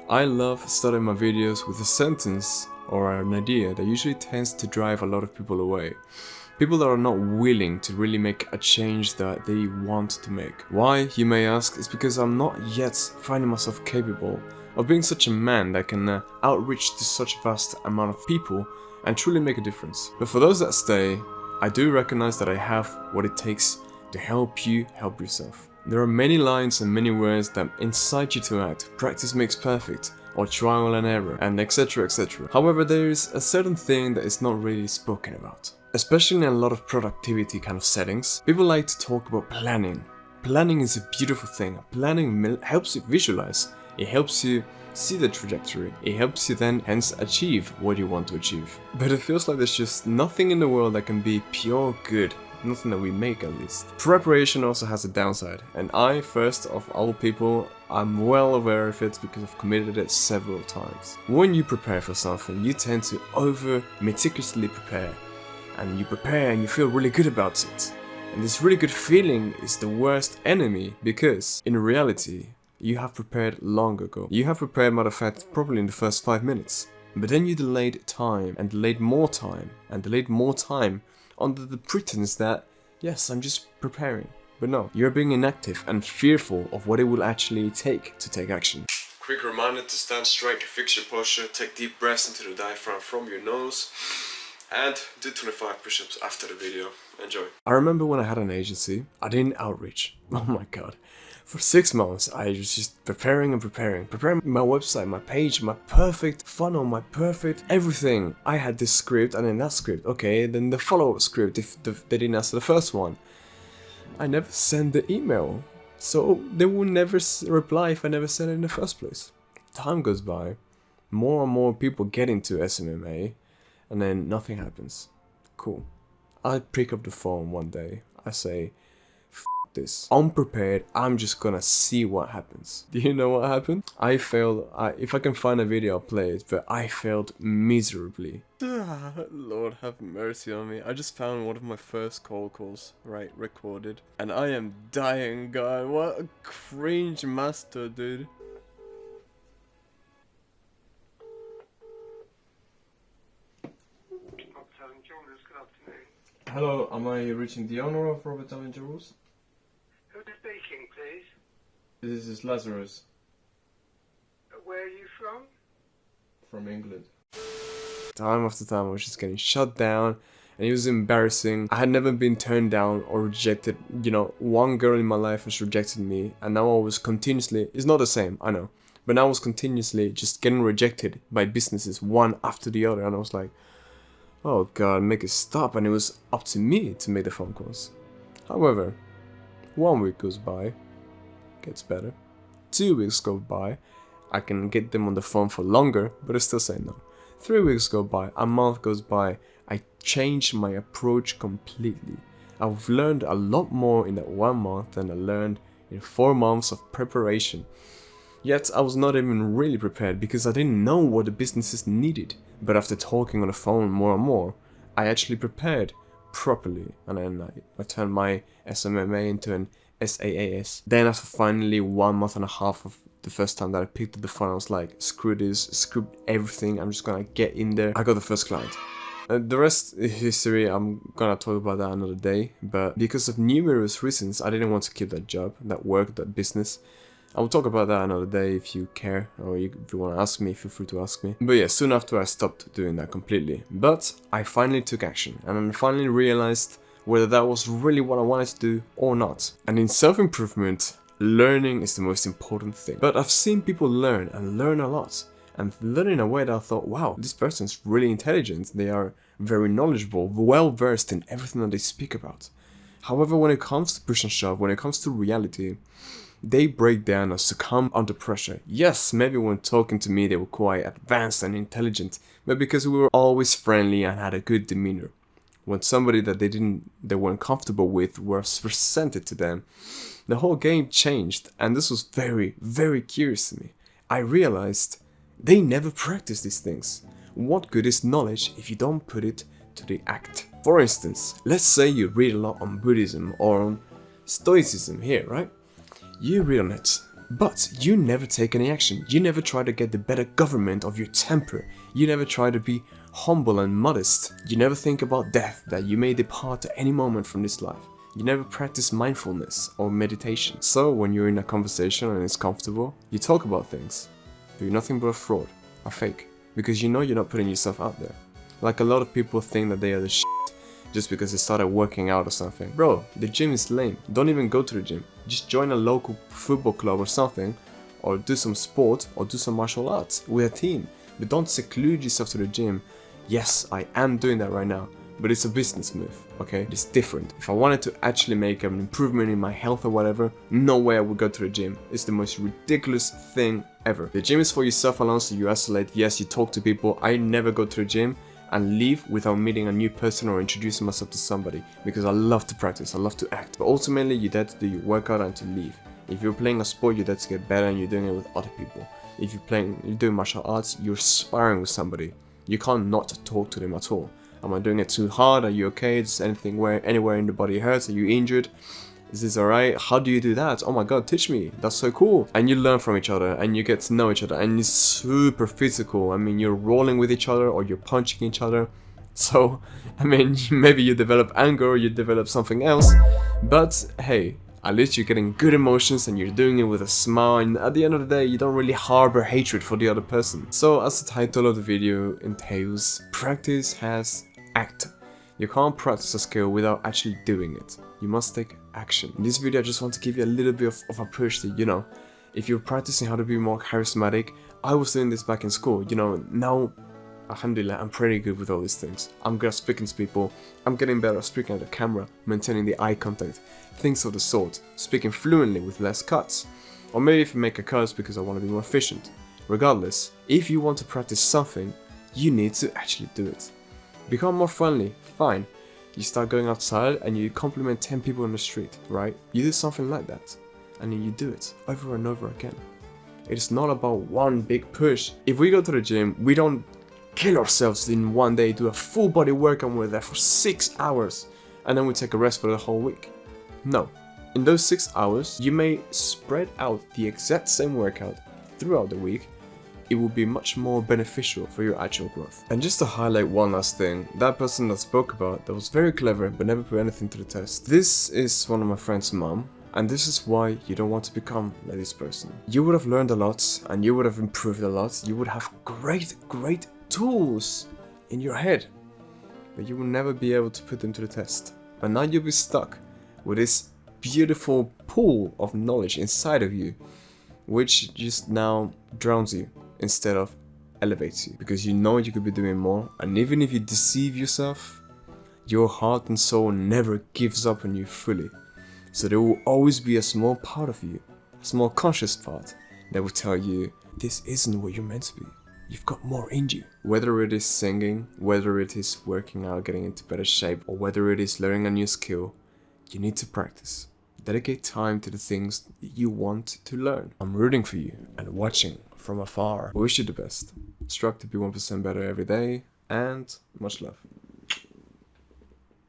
I love starting my videos with a sentence or an idea that usually tends to drive a lot of people away. People that are not willing to really make a change that they want to make. Why, you may ask, is because I'm not yet finding myself capable of being such a man that can outreach to such a vast amount of people and truly make a difference. But for those that stay, I do recognize that I have what it takes to help you help yourself. There are many lines and many words that incite you to act. Practice makes perfect, or trial and error, and etc, etc. However, there is a certain thing that is not really spoken about. Especially in a lot of productivity kind of settings, people like to talk about planning. Planning is a beautiful thing. Planning helps you visualize. It helps you see the trajectory. It helps you then hence achieve what you want to achieve. But it feels like there's just nothing in the world that can be pure good. Nothing that we make, at least. Preparation also has a downside, and I, first of all people, I'm well aware of it because I've committed it several times. When you prepare for something, you tend to meticulously prepare, and you prepare and you feel really good about it. And this really good feeling is the worst enemy, because in reality, you have prepared long ago. You have prepared, matter of fact, probably in the first 5 minutes. But then you delayed time, and delayed more time, and delayed more time, under the pretense that, yes, I'm just preparing. But no, you're being inactive and fearful of what it will actually take to take action. Quick reminder to stand straight, fix your posture, take deep breaths into the diaphragm from your nose, and do 25 push-ups after the video. Enjoy. I remember when I had an agency, I didn't outreach. Oh my god. For 6 months, I was just preparing my website, my page, my perfect funnel, my perfect everything. I had this script, and then that script, okay, then the follow-up script if they didn't answer the first one. I never sent the email, so they will never reply if I never sent it in the first place. Time goes by, more and more people get into SMMA, and then nothing happens. Cool. I pick up the phone one day, I say, this. Unprepared, I'm just gonna see what happens. Do you know what happened? I failed. If I can find a video, I'll play it, but I failed miserably. Lord have mercy on me. I just found one of my first cold calls, right, recorded. And I am dying, God. What a cringe master, dude. Hello, am I reaching the owner of Robert Allen Jewels? Who's speaking, please? This is Lazarus. Where are you from? From England. Time after time I was just getting shut down, and it was embarrassing. I had never been turned down or rejected. You know, one girl in my life has rejected me, and now I was continuously, it's not the same, I know, but now I was continuously just getting rejected by businesses one after the other, and I was like, oh god, make it stop. And it was up to me to make the phone calls. However, 1 week goes by, gets better. 2 weeks go by, I can get them on the phone for longer, but I still say no. 3 weeks go by, a month goes by, I change my approach completely. I've learned a lot more in that 1 month than I learned in 4 months of preparation. Yet I was not even really prepared because I didn't know what the businesses needed. But after talking on the phone more and more, I actually prepared properly, and then I turned my SMMA into an SaaS. Then after finally 1.5 months of the first time that I picked up the phone, I was like, screw this, screw everything, I'm just gonna get in there. I got the first client. The rest is history. I'm gonna talk about that another day, but because of numerous reasons, I didn't want to keep that job, that work, that business. I will talk about that another day if you care, or if you want to ask me, feel free to ask me. But yeah, soon after I stopped doing that completely. But I finally took action, and I finally realized whether that was really what I wanted to do or not. And in self-improvement, learning is the most important thing. But I've seen people learn, and learn a lot. And learn in a way that I thought, wow, this person's really intelligent. They are very knowledgeable, well versed in everything that they speak about. However, when it comes to push and shove, when it comes to reality, they break down or succumb under pressure. Yes, maybe when talking to me they were quite advanced and intelligent, but because we were always friendly and had a good demeanor. When somebody that they weren't comfortable with was presented to them, the whole game changed, and this was very, very curious to me. I realized they never practice these things. What good is knowledge if you don't put it to the act? For instance, let's say you read a lot on Buddhism or on Stoicism here, right? You read on it, But you never take any action. You never try to get the better government of your temper. You never try to be humble and modest. You never think about death, that you may depart at any moment from this life. You never practice mindfulness or meditation. So when you're in a conversation and it's comfortable, you talk about things, but you're nothing but a fraud, a fake, because you know you're not putting yourself out there. Like a lot of people think that they are the shit just because they started working out or something. Bro, the gym is lame. Don't even go to the gym. Just join a local football club or something, or do some sport, or do some martial arts with a team. But don't seclude yourself to the gym. Yes, I am doing that right now, but it's a business move, okay? It's different. If I wanted to actually make an improvement in my health or whatever, no way I would go to the gym. It's the most ridiculous thing ever. The gym is for yourself alone, so you isolate. Yes, you talk to people. I never go to the gym and leave without meeting a new person or introducing myself to somebody, because I love to practice, I love to act. But ultimately, you're there to do your workout and to leave. If you're playing a sport, you're there to get better and you're doing it with other people. If you're doing martial arts, you're sparring with somebody. You can't not talk to them at all. Am I doing it too hard? Are you okay? Is anything anywhere in the body hurts? Are you injured? Is this alright? How do you do that? Oh my god, teach me. That's so cool. And you learn from each other and you get to know each other, and it's super physical. I mean, you're rolling with each other or you're punching each other. So, I mean, maybe you develop anger or you develop something else. But hey, at least you're getting good emotions and you're doing it with a smile, and at the end of the day, you don't really harbor hatred for the other person. So, as the title of the video entails, practice has act. You can't practice a skill without actually doing it. You must take action. In this video, I just want to give you a little bit of a push that, you know, if you're practicing how to be more charismatic, I was doing this back in school, you know, now, alhamdulillah, I'm pretty good with all these things. I'm good at speaking to people, I'm getting better at speaking at the camera, maintaining the eye contact, things of the sort, speaking fluently with less cuts. Or maybe if you make a cut because I want to be more efficient. Regardless, if you want to practice something, you need to actually do it. Become more friendly, fine. You start going outside and you compliment 10 people on the street, right? You do something like that, and then you do it over and over again. It's not about one big push. If we go to the gym, we don't kill ourselves in one day, do a full body workout, and we're there for 6 hours, and then we take a rest for the whole week. No. In those 6 hours, you may spread out the exact same workout throughout the week. It will be much more beneficial for your actual growth. And just to highlight one last thing, that person that spoke about that was very clever but never put anything to the test. This is one of my friend's mom, and this is why you don't want to become like this person. You would have learned a lot and you would have improved a lot. You would have great tools in your head, but you will never be able to put them to the test. But now you'll be stuck with this beautiful pool of knowledge inside of you, which just now drowns you instead of elevates you, because you know you could be doing more. And even if you deceive yourself, your heart and soul never gives up on you fully. So there will always be a small part of you, a small conscious part, that will tell you this isn't what you're meant to be. You've got more in you. Whether it is singing, whether it is working out, getting into better shape, or whether it is learning a new skill, you need to practice. Dedicate time to the things that you want to learn. I'm rooting for you and watching from afar. I wish you the best. Strive to be 1% better every day, and much love.